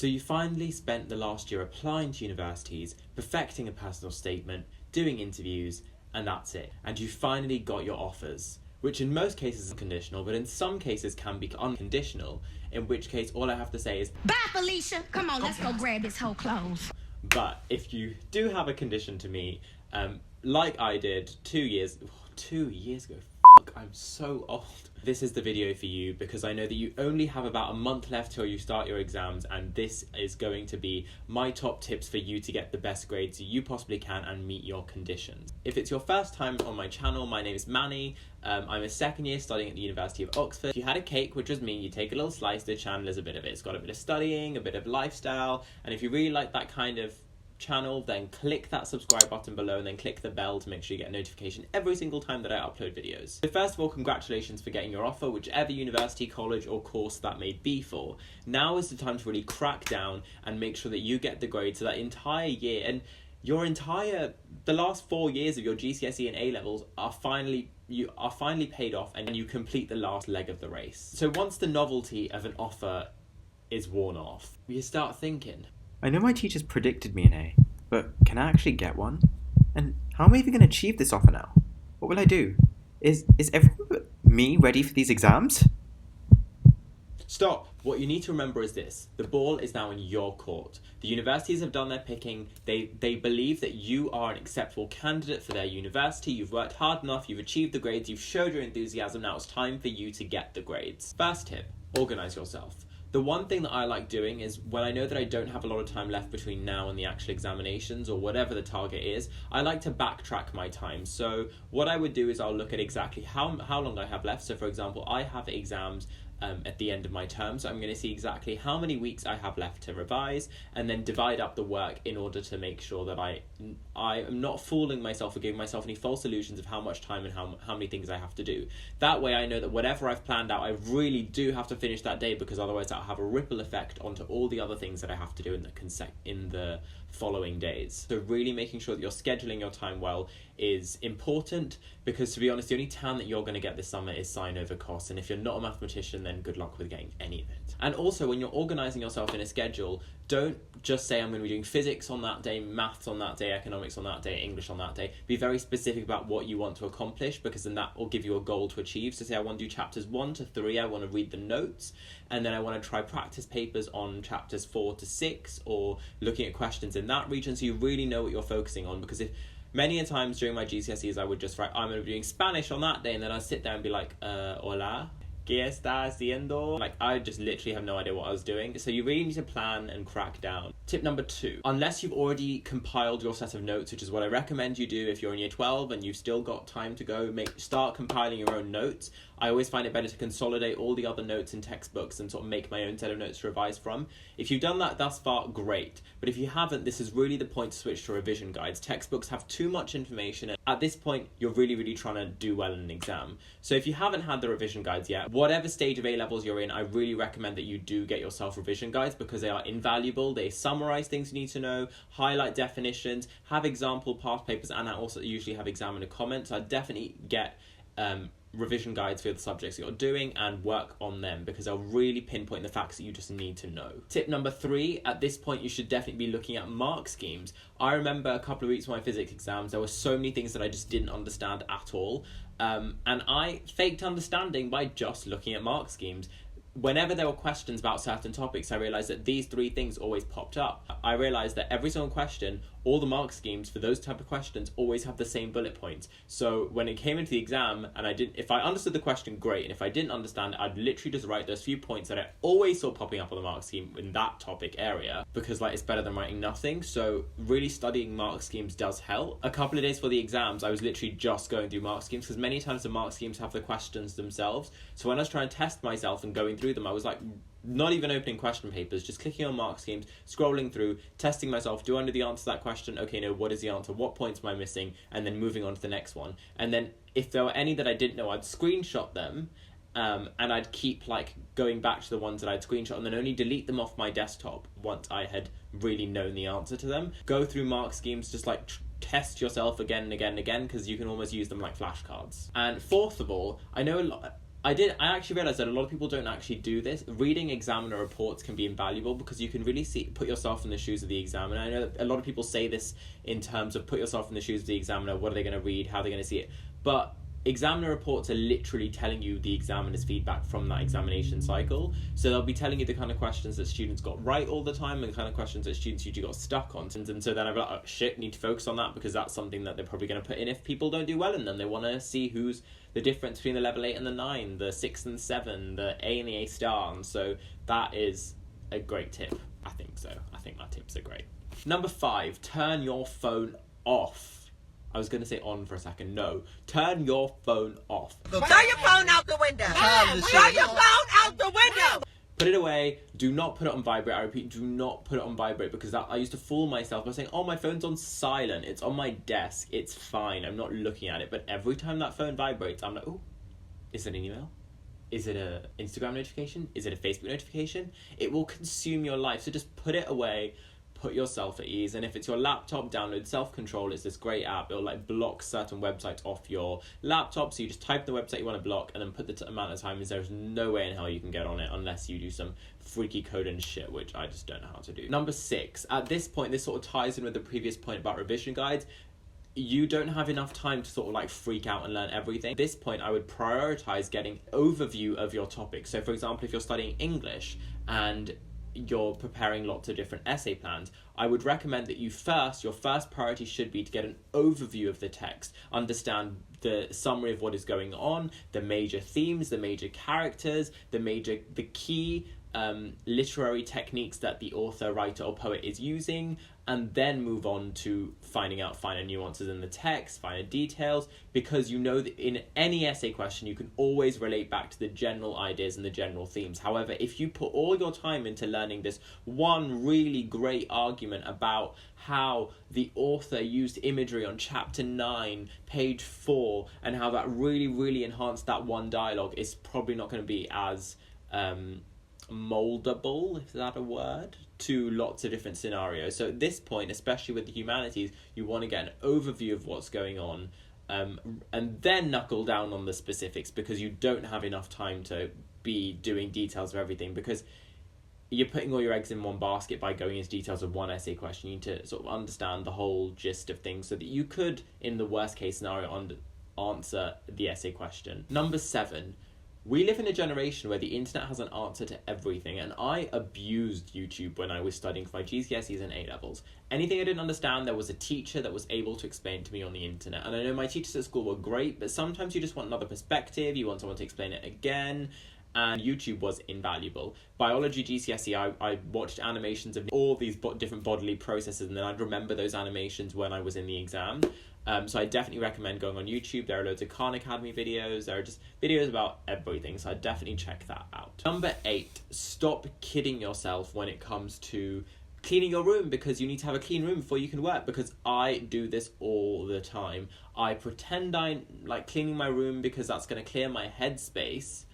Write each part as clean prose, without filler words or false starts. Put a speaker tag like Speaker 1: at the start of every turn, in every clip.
Speaker 1: So you finally spent the last year applying to universities, perfecting a personal statement, doing interviews, and that's it. And you finally got your offers, which in most cases is conditional, but in some cases can be unconditional, in which case all I have to say is,
Speaker 2: bye, Felicia. Come on, let's go grab this whole clothes.
Speaker 1: But if you do have a condition to meet, like I did 2 years ago, I'm so old. This is the video for you because I know that you only have about a month left till you start your exams, and this is going to be my top tips for you to get the best grades you possibly can and meet your conditions. If it's your first time on my channel, my name is Manny. I'm a second year studying at the University of Oxford. If you had a cake, which was me, you take a little slice, the channel is a bit of it. It's got a bit of studying, a bit of lifestyle, and if you really like that kind of channel, then click that subscribe button below and then click the bell to make sure you get a notification every single time that I upload videos. So first of all, congratulations for getting your offer, whichever university, college or course that may be for. Now is the time to really crack down and make sure that you get the grades so that entire year and the last 4 years of your GCSE and A-levels are finally paid off and you complete the last leg of the race. So once the novelty of an offer is worn off, you start thinking,
Speaker 3: I know my teachers predicted me an A, but can I actually get one? And how am I even going to achieve this offer now? What will I do? Is everyone but me ready for these exams?
Speaker 1: Stop! What you need to remember is this. The ball is now in your court. The universities have done their picking. They believe that you are an acceptable candidate for their university. You've worked hard enough, you've achieved the grades, you've showed your enthusiasm. Now it's time for you to get the grades. First tip, organise yourself. The one thing that I like doing is when I know that I don't have a lot of time left between now and the actual examinations or whatever the target is, I like to backtrack my time. So what I would do is I'll look at exactly how long I have left. So for example, I have exams at the end of my term, so I'm going to see exactly how many weeks I have left to revise and then divide up the work in order to make sure that I am not fooling myself or giving myself any false illusions of how much time and how many things I have to do. That way I know that whatever I've planned out, I really do have to finish that day, because otherwise that'll have a ripple effect onto all the other things that I have to do in the following days. So really making sure that you're scheduling your time well is important, because to be honest, the only tan that you're going to get this summer is sine over cos, and if you're not a mathematician, then good luck with getting any of it. And also, when you're organising yourself in a schedule, don't just say I'm going to be doing physics on that day, maths on that day, economics on that day, English on that day. Be very specific about what you want to accomplish, because then that will give you a goal to achieve. So say I want to do chapters 1 to 3, I want to read the notes, and then I want to try practice papers on chapters 4 to 6, or looking at questions in that region, so you really know what you're focusing on. Because if many a times during my GCSEs I would just write I'm going to be doing Spanish on that day, and then I'd sit there and be like, hola, ¿qué está haciendo? Like, I just literally have no idea what I was doing. So you really need to plan and crack down. Tip number 2, unless you've already compiled your set of notes, which is what I recommend you do if you're in year 12 and you've still got time to go, start compiling your own notes. I always find it better to consolidate all the other notes in textbooks and sort of make my own set of notes to revise from. If you've done that thus far, great. But if you haven't, this is really the point to switch to revision guides. Textbooks have too much information, and at this point, you're really trying to do well in an exam. So if you haven't had the revision guides yet, whatever stage of A-levels you're in, I really recommend that you do get yourself revision guides, because they are invaluable. They summarize things you need to know, highlight definitions, have example past papers, and I also usually have examiner comments. So I'd definitely get revision guides for the subjects that you're doing and work on them, because they'll really pinpoint the facts that you just need to know. Tip number 3, at this point you should definitely be looking at mark schemes. I remember a couple of weeks of my physics exams, there were so many things that I just didn't understand at all, and I faked understanding by just looking at mark schemes. Whenever there were questions about certain topics, I realised that these 3 things always popped up. I realised that every single question, all the mark schemes for those type of questions always have the same bullet points. So when it came into the exam and if I understood the question, great, and if I didn't understand, I'd literally just write those few points that I always saw popping up on the mark scheme in that topic area, because it's better than writing nothing. So really studying mark schemes does help. A couple of days for the exams, I was literally just going through mark schemes, because many times the mark schemes have the questions themselves. So when I was trying to test myself and going through them, I was like, not even opening question papers, just clicking on mark schemes, scrolling through, testing myself, do I know the answer to that question? Okay, no, what is the answer? What points am I missing? And then moving on to the next one. And then if there were any that I didn't know, I'd screenshot them, and I'd keep going back to the ones that I'd screenshot, and then only delete them off my desktop once I had really known the answer to them. Go through mark schemes, just test yourself again and again and again, because you can almost use them like flashcards. And fourth of all, I know I actually realised that a lot of people don't actually do this. Reading examiner reports can be invaluable because you can really put yourself in the shoes of the examiner. I know that a lot of people say this in terms of put yourself in the shoes of the examiner, what are they going to read, how are they going to see it. But examiner reports are literally telling you the examiner's feedback from that examination cycle. So they'll be telling you the kind of questions that students got right all the time and the kind of questions that students usually got stuck on. And so then I'm like, oh shit, need to focus on that because that's something that they're probably going to put in if people don't do well in them. They want to see who's the difference between the level 8 and the 9, the 6 and 7, the A and the A star. And so that is a great tip. I think so. I think that tips are great. Number 5, turn your phone off. I was going to say on for a second. No. Turn your phone off.
Speaker 4: Throw your phone out the window. Throw your phone out the window.
Speaker 1: Put it away. Do not put it on vibrate. I repeat, do not put it on vibrate because I used to fool myself by saying, oh, my phone's on silent. It's on my desk. It's fine. I'm not looking at it. But every time that phone vibrates, I'm like, oh, is it an email? Is it an Instagram notification? Is it a Facebook notification? It will consume your life. So just put it away. Put yourself at ease. And if it's your laptop, download Self-Control. It's this great app. It'll like block certain websites off your laptop. So you just type the website you want to block and then put the amount of time. There's no way in hell you can get on it unless you do some freaky code and shit, which I just don't know how to do. Number 6. At this point, this sort of ties in with the previous point about revision guides. You don't have enough time to sort of like freak out and learn everything. At this point, I would prioritize getting overview of your topic. So for example, if you're studying English and you're preparing lots of different essay plans, I would recommend that your first priority should be to get an overview of the text, understand the summary of what is going on, the major themes, the major characters, the key literary techniques that the author, writer, or poet is using, and then move on to finding out finer nuances in the text, finer details, because you know that in any essay question you can always relate back to the general ideas and the general themes. However, if you put all your time into learning this one really great argument about how the author used imagery on chapter 9, page 4, and how that really, really enhanced that one dialogue, it's probably not going to be as moldable, if that a word, to lots of different scenarios. So at this point, especially with the humanities, you want to get an overview of what's going on, and then knuckle down on the specifics, because you don't have enough time to be doing details of everything, because you're putting all your eggs in one basket by going into details of one essay question. You need to sort of understand the whole gist of things so that you could, in the worst case scenario, answer the essay question. Number 7. We live in a generation where the internet has an answer to everything, and I abused YouTube when I was studying for my GCSEs and A-levels. Anything I didn't understand, there was a teacher that was able to explain to me on the internet. And I know my teachers at school were great, but sometimes you just want another perspective, you want someone to explain it again, and YouTube was invaluable. Biology GCSE, I watched animations of all these different bodily processes, and then I'd remember those animations when I was in the exam. So I definitely recommend going on YouTube. There are loads of Khan Academy videos. There are just videos about everything. So I definitely check that out. Number 8, stop kidding yourself when it comes to cleaning your room, because you need to have a clean room before you can work, because I do this all the time. I pretend I like cleaning my room because that's going to clear my headspace,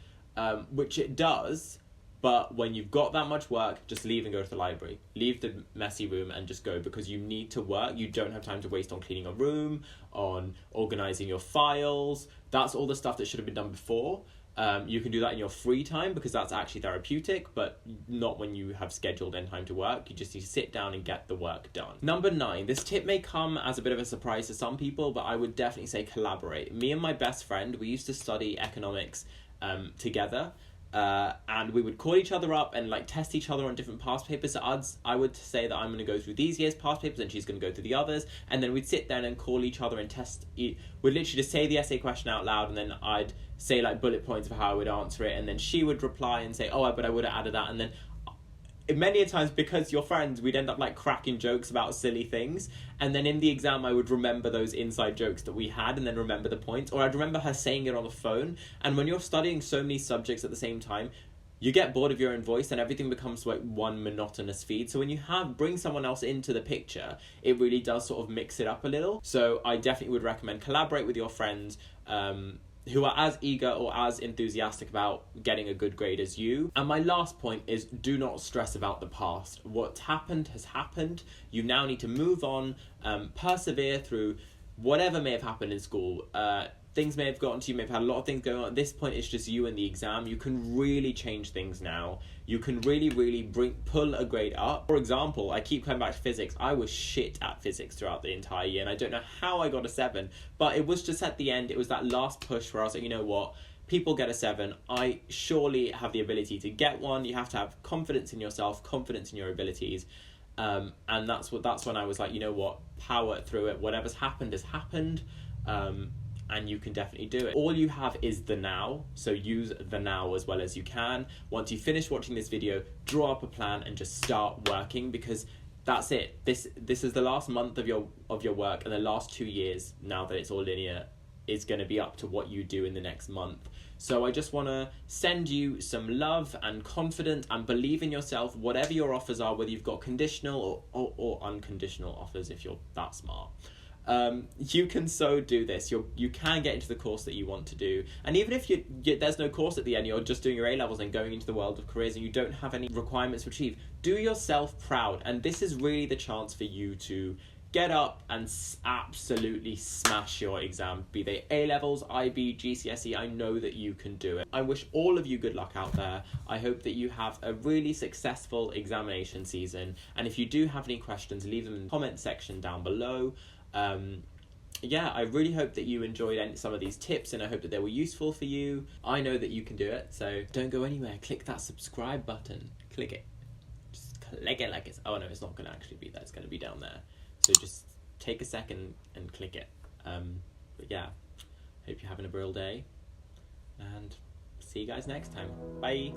Speaker 1: which it does. But when you've got that much work, just leave and go to the library. Leave the messy room and just go, because you need to work. You don't have time to waste on cleaning a room, on organising your files. That's all the stuff that should have been done before. You can do that in your free time, because that's actually therapeutic, but not when you have scheduled in time to work. You just need to sit down and get the work done. Number 9, this tip may come as a bit of a surprise to some people, but I would definitely say collaborate. Me and my best friend, we used to study economics together. And we would call each other up and like test each other on different past papers. So I would say that I'm going to go through these year's past papers and she's going to go through the others, and then we'd sit there and call each other and test. We'd literally just say the essay question out loud, and then I'd say like bullet points of how I would answer it, and then she would reply and say, oh, but I would have added that, and then many a times, because you're friends, we'd end up like cracking jokes about silly things, and then in the exam I would remember those inside jokes that we had and then remember the points, or I'd remember her saying it on the phone. And when you're studying so many subjects at the same time, you get bored of your own voice and everything becomes like one monotonous feed. So when you bring someone else into the picture, it really does sort of mix it up a little. So I definitely would recommend collaborate with your friends who are as eager or as enthusiastic about getting a good grade as you. And my last point is, do not stress about the past. What's happened has happened. You now need to move on, persevere through whatever may have happened in school. things may have gotten to you, may have had a lot of things going on. At this point, it's just you and the exam. You can really change things now. You can really pull a grade up. For example, I keep coming back to physics. I was shit at physics throughout the entire year, and I don't know how I got a 7, but it was just at the end, it was that last push where I was like, you know what? People get a 7. I surely have the ability to get one. You have to have confidence in yourself, confidence in your abilities. And that's when I was like, you know what? Power through it. Whatever's happened has happened. And you can definitely do it. All you have is the now, so use the now as well as you can. Once you finish watching this video, draw up a plan and just start working, because that's it. This is the last month of your work, and the last 2 years, now that it's all linear, is going to be up to what you do in the next month. So I just want to send you some love and confidence and believe in yourself, whatever your offers are, whether you've got conditional or unconditional offers if you're that smart. You can so do this. You can get into the course that you want to do, and even if there's no course at the end, you're just doing your A-levels and going into the world of careers and you don't have any requirements to achieve, do yourself proud. And this is really the chance for you to get up and absolutely smash your exam, be they A-levels, IB, GCSE. I know that you can do it. I wish all of you good luck out there. I hope that you have a really successful examination season, and if you do have any questions, leave them in the comment section down below. I really hope that you enjoyed some of these tips, and I hope that they were useful for you. I know that you can do it, so don't go anywhere. Click that subscribe button. Click it. Just click it like it's... Oh no, it's not going to actually be there. It's going to be down there. So just take a second and click it. But yeah, hope you're having a brilliant day, and see you guys next time. Bye.